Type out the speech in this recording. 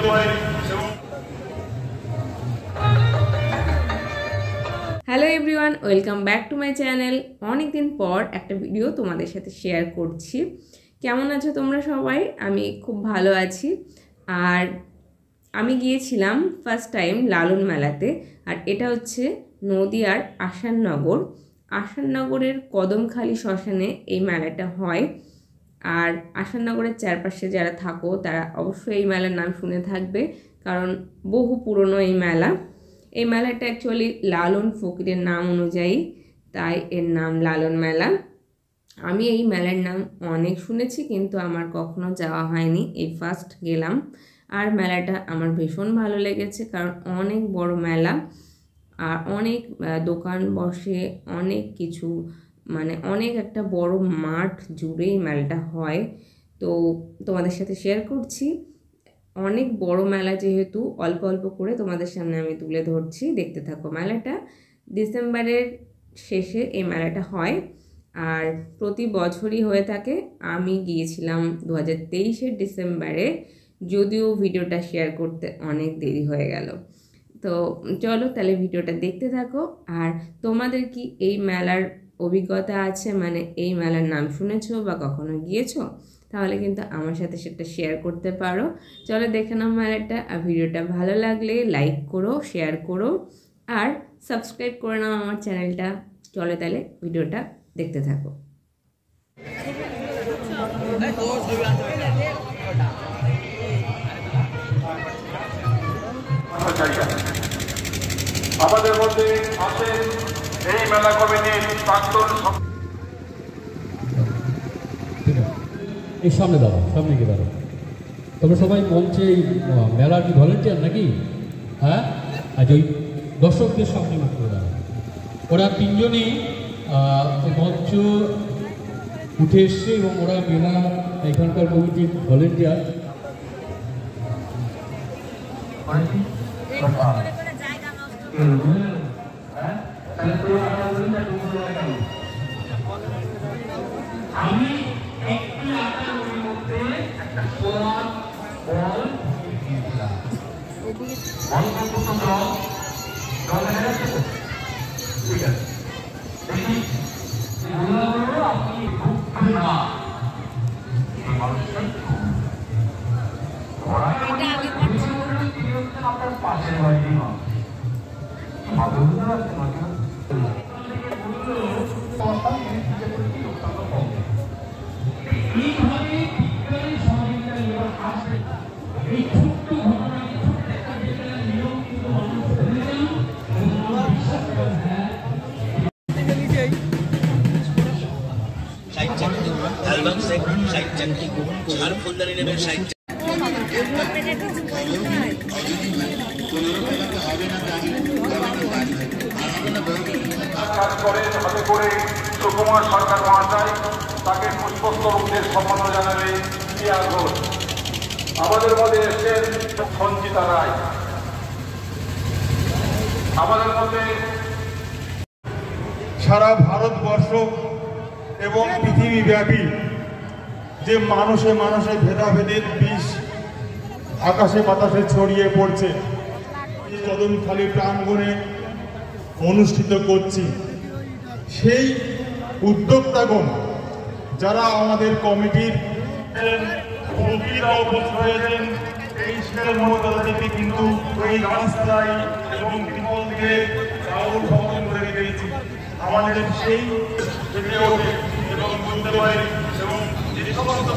বুঝতে পারি। Hello everyone, welcome back to my channel. অনেক দিন পর একটা ভিডিও তোমাদের সাথে শেয়ার করছি। কেমন আছো তোমরা সবাই? আমি খুব ভালো আছি। আর আমি গিয়েছিলাম ফার্স্ট টাইম লালন মেলাতে। আর এটা হচ্ছে নদিয়ার আসাননগরের কদমখালি শ্মশানে এই মেলাটা হয়। আর আসাননগরের চারপাশে যারা থাকো তারা অবশ্যই এই মেলার নাম শুনে থাকবে, কারণ বহু পুরনো এই মেলা। এই মেলাটা অ্যাকচুয়ালি লালন ফকিরের নাম অনুযায়ী, তাই এর নাম লালন মেলা। আমি এই মেলার নাম অনেক শুনেছি, কিন্তু আমার কখনো যাওয়া হয়নি, এই ফার্স্ট গেলাম। আর মেলাটা আমার ভীষণ ভালো লেগেছে, কারণ অনেক বড় মেলা আর অনেক দোকান বসে, অনেক কিছু, মানে অনেক একটা বড় মাঠ জুড়ে এই মেলাটা হয়। তো তোমাদের সাথে শেয়ার করছি। অনেক বড় মেলা যেহেতু, অল্প অল্প করে তোমাদের সামনে আমি তুলে ধরছি, দেখতে থাকো। মেলাটা ডিসেম্বরের শেষে এই মেলাটা হয়, আর প্রতি বছরই হয়ে থাকে। আমি গিয়েছিলাম 2023-এর ডিসেম্বরে, যদিও ভিডিওটা শেয়ার করতে অনেক দেরি হয়ে গেল। তো চলো তাহলে ভিডিওটা দেখতে থাকো। আর তোমাদের কি এই মেলার অভিজ্ঞতা আছে, মানে এই মেলার নাম শুনেছো বা কখনো গিয়েছো? তাহলে কিন্তু আমার সাথে সেটা শেয়ার করতে পারো। চলো দেখে নাও মেলাটা। আর ভিডিওটা ভালো লাগলে লাইক করো, শেয়ার করো আর সাবস্ক্রাইব করে নাও আমার চ্যানেলটা। চলো তাহলে ভিডিওটা দেখতে থাকো। আমাদের মধ্যে আছেন এই মেলা কমিটির প্রাক্তন। এই সামনে দাঁড়ো, সামনে গিয়ে দাঁড়ো। তোমরা সবাই মঞ্চে এই মেলার কি ভলেন্টিয়ার নাকি? হ্যাঁ, আজ ওই দর্শকদের সামনে করে দাঁড়ো। ওরা তিনজনই মঞ্চ উঠে এসছে এবং ওরা মেলা এখানকার কমিটির ভলেন্টিয়ার। আমি একটি আকারের মধ্যে একটা সোলার বল দিয়েছিলাম। জল হেরেছে তো? ঠিক আছে, দেখি আপনি ঢুকবেন না। আপনার পাশের বাড়ি এইভাবে বিজ্ঞানী সহযোগিতা নিয়ে আসবে। এই ছোট্ট ঘটনা, ছোট্ট একটা বিজ্ঞানের নিয়ম কিন্তু মানুষ ভুলে যান এবং আমরা বিশ্বাস করেন। হ্যাঁ, হাতে করে সুকুমার সরকার মহাশয় তাকে পুষ্পস্তবকের সম্মান জানাবে প্রিয়া ঘোষ। আমাদের মধ্যে এসেছেন সঞ্চিতা রায়। আমাদের মধ্যে সারা ভারতবর্ষ এবং পৃথিবীব্যাপী যে মানুষে মানুষে ভেদাভেদের বিষ আকাশে বাতাসে ছড়িয়ে পড়ছে, কদমখালি প্রাঙ্গণে অনুষ্ঠিত করছি, সেই উদ্যোক্তাগণ যারা আমাদের কমিটির উপস্থিত হয়েছেন, এই শীতের মধ্যে থেকে কিন্তু এই রাস্তায় এবং বিপল দিয়ে চাউল ভবন করে দিয়েছি। আমাদের সেই এবং বুঝতে পারি এবং যে সমস্ত